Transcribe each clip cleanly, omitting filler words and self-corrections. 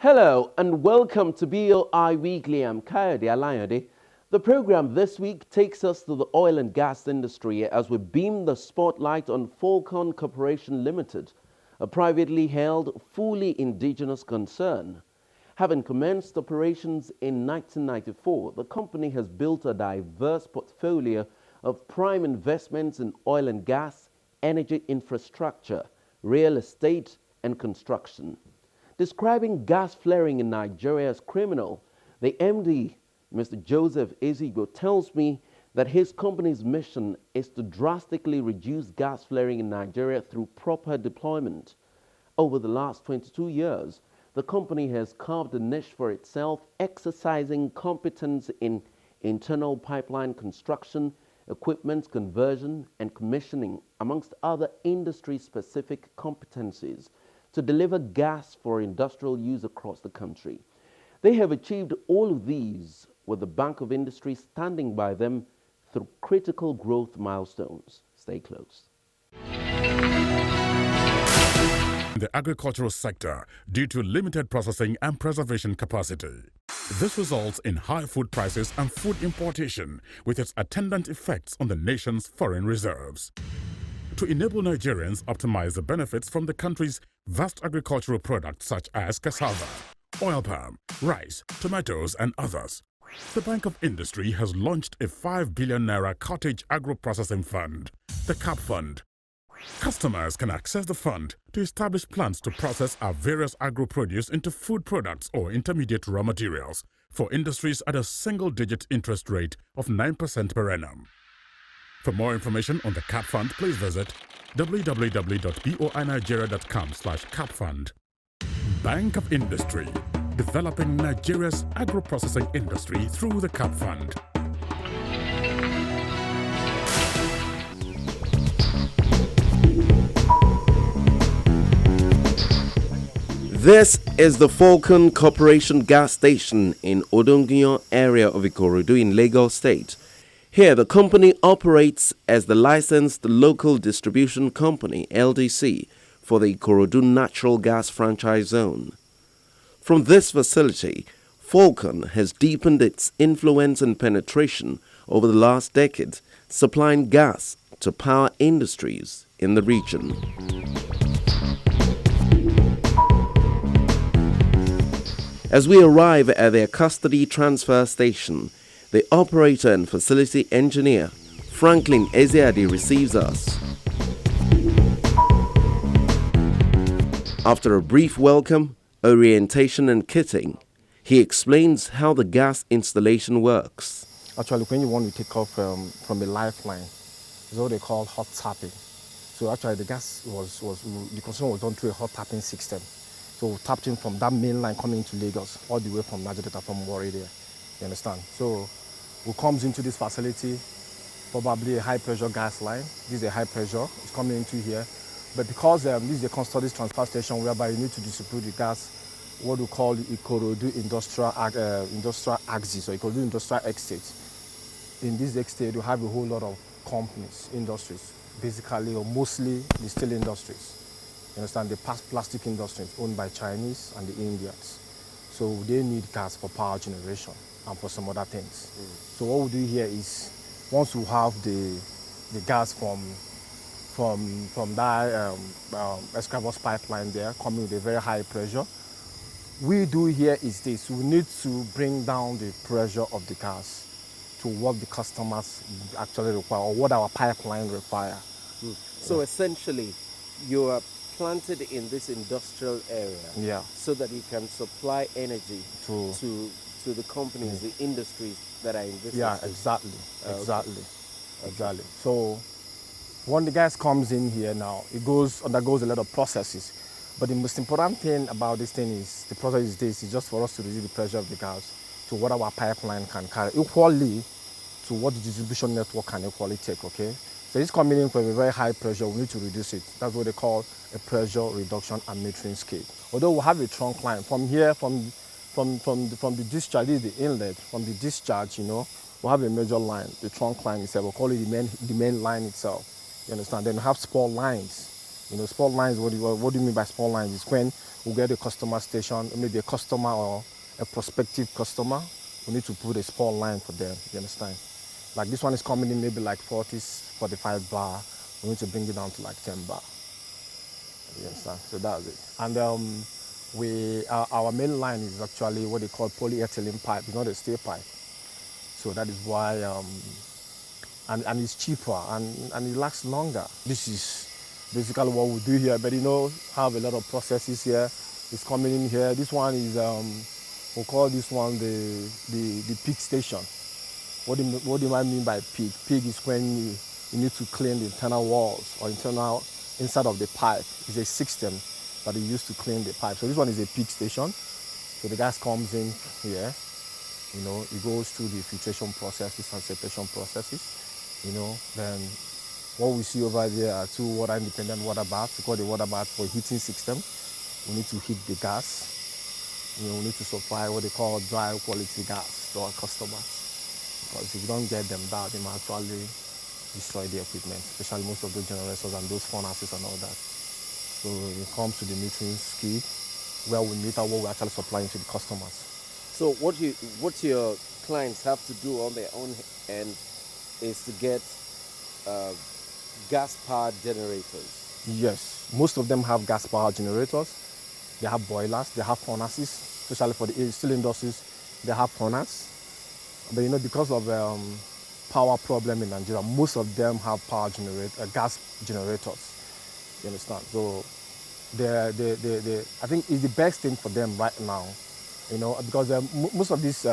Hello and welcome to BOI Weekly. I'm Kayode Alayode. The program this week takes us to the oil and gas industry as we beam the spotlight on Falcon Corporation Limited, a privately held, fully indigenous concern. Having commenced operations in 1994, the company has built a diverse portfolio of prime investments in oil and gas, energy infrastructure, real estate, and construction. Describing gas flaring in Nigeria as criminal, the MD, Mr. Joseph Ezigbo, tells me that his company's mission is to drastically reduce gas flaring in Nigeria through proper deployment. Over the last 22 years, the company has carved a niche for itself, exercising competence in internal pipeline construction, equipment conversion, and commissioning, amongst other industry-specific competencies, to deliver gas for industrial use across the country. They have achieved all of these with the Bank of Industry standing by them through critical growth milestones. Stay close. The agricultural sector due to limited processing and preservation capacity. This results in high food prices and food importation with its attendant effects on the nation's foreign reserves. To enable Nigerians optimize the benefits from the country's vast agricultural products such as cassava, oil palm, rice, tomatoes, and others, the Bank of Industry has launched a 5 billion naira cottage agro-processing fund, the CAP Fund. Customers can access the fund to establish plans to process our various agro-produce into food products or intermediate raw materials for industries at a single-digit interest rate of 9% per annum. For more information on the CAP Fund, please visit www.boinigeria.com/capfund. Bank of Industry, developing Nigeria's agro-processing industry through the CAP Fund. This is the Falcon Corporation gas station in Odongiyan area of Ikorodu in Lagos State. Here, the company operates as the licensed local distribution company, LDC, for the Ikorodu Natural Gas Franchise Zone. From this facility, Falcon has deepened its influence and penetration over the last decade, supplying gas to power industries in the region. As we arrive at their custody transfer station, the operator and facility engineer, Franklin Ezeadi, receives us. After a brief welcome, orientation and kitting, he explains how the gas installation works. Actually, when you want to take off from a lifeline, it's what they call hot tapping. So actually the gas the construction was done through a hot tapping system. So we tapped in from that main line coming to Lagos, all the way from Niger Delta, from Warri there. You understand? So we comes into this facility, probably a high pressure gas line. This is a high pressure, it's coming into here. But because this is a custody transfer station whereby you need to distribute the gas, what we call the Ikorodu industrial axis or Ikorodu industrial estate. In this estate, you have a whole lot of companies, industries, basically or mostly the steel industries. You understand? The plastic industries owned by Chinese and the Indians. So they need gas for power generation and for some other things. So what we do here is, once we have the gas from that Escravos pipeline there, coming with a very high pressure, we do here is this: we need to bring down the pressure of the gas to what the customers actually require or what our pipeline require. So essentially, you are planted in this industrial area, so that you can supply energy to the companies, the industries that are in this. Exactly. So when the gas comes in here now, it undergoes a lot of processes. But the most important thing about this thing is the process is this: it's just for us to reduce the pressure of the gas to what our pipeline can carry, equally to what the distribution network can equally take. Okay. So it's coming in from a very high pressure, we need to reduce it. That's what they call a pressure reduction and metering scale. Although we have a trunk line from here, from the discharge, this is the inlet. From the discharge, we have a major line, the trunk line itself. We call it the main line itself. You understand? Then we have spur lines. Spur lines. What do you mean by spur lines? Is when we'll get a customer station, maybe a customer or a prospective customer. We need to put a small line for them, you understand? Like this one is coming in maybe like 45 bar. We need to bring it down to like 10 bar. You understand? So that's it. And our main line is actually what they call polyethylene pipe. It's not a steel pipe. So that is why, and it's cheaper and it lasts longer. This is basically what we do here. But you know, have a lot of processes here. It's coming in here. This one is, we'll call this one the pig station. What do you mean by pig? Pig is when you need to clean the internal walls or inside of the pipe. It's a system that you use to clean the pipe. So this one is a pig station. So the gas comes in here, you know, it goes through the filtration processes and separation processes, you know. Then what we see over there are two water independent water baths. We call the water bath for heating system. We need to heat the gas. You know, we need to supply what they call dry quality gas to our customers. Because if you don't get them that, they might actually destroy the equipment, especially most of those generators and those furnaces and all that. So it comes to the metering skid, where we meter what we're actually supplying to the customers. So what your clients have to do on their own end is to get gas-powered generators? Yes, most of them have gas-powered generators. They have boilers, they have furnaces, especially for the steel industries, they have furnaces. But you know, because of power problem in Nigeria, most of them have gas generators. You understand? So I think it's the best thing for them right now, you know, because most of these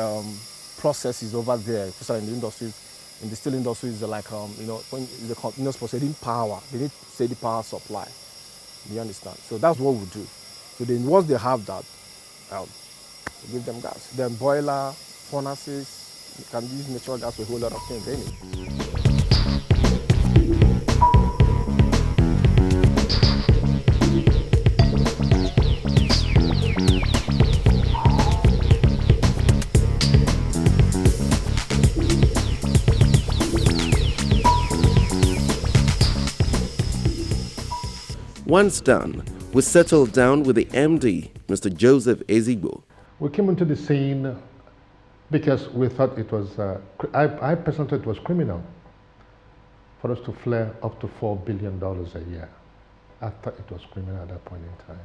processes over there, especially in the industries, in the steel industries, are like, you know, when the continuous processing power, they need steady power supply. You understand? So that's what we do. So then once they have that, we give them gas. Then boiler, furnaces, you can use natural gas for a whole lot of things anyway. Once done, we settled down with the MD, Mr. Joseph Ezigbo. We came into the scene because we thought it was, I personally thought it was criminal for us to flare up to $4 billion a year. I thought it was criminal at that point in time.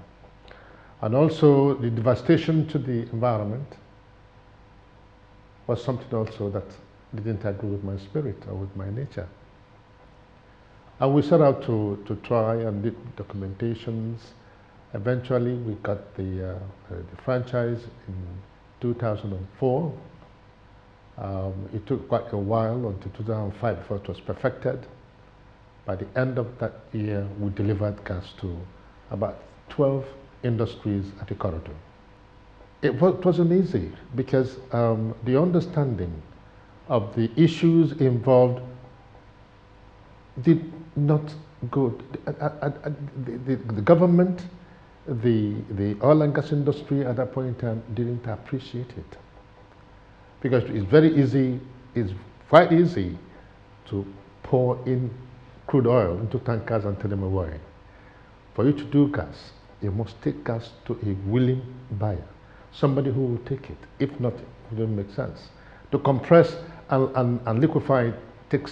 And also the devastation to the environment was something also that didn't agree with my spirit or with my nature. And we set out to try and did documentations. Eventually we got the franchise in 2004. It took quite a while until 2005 before it was perfected. By the end of that year, we delivered gas to about 12 industries at the corridor. It wasn't easy because the understanding of the issues involved did not go. The government, the oil and gas industry at that point in time didn't appreciate it. Because it's quite easy to pour in crude oil into tankers and take them away. For you to do gas, you must take gas to a willing buyer, somebody who will take it. If not, it doesn't make sense. To compress and liquefy it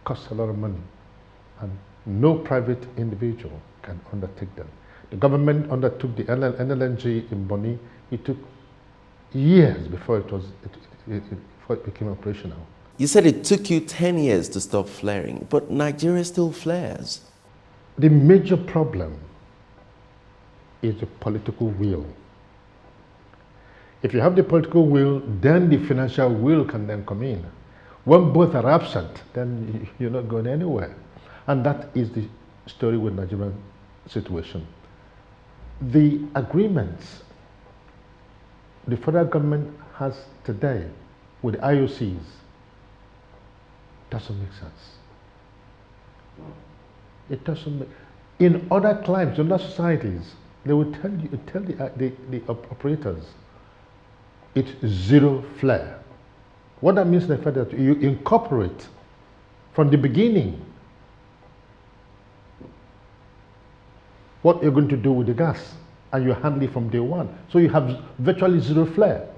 costs a lot of money, and no private individual can undertake that. The government undertook the NLNG in Bonny. It took years before it became operational. You said it took you 10 years to stop flaring, but Nigeria still flares. The major problem is the political will. If you have the political will, then the financial will can then come in. When both are absent, then you're not going anywhere. And that is the story with Nigerian situation. The agreements the federal government has today with the IOCs doesn't make sense. It doesn't make. In other climes, in other societies, they will tell the operators, it's zero flare. What that means in the federal, you incorporate from the beginning what you're going to do with the gas. and you handle it from day one. So you have virtually zero flare.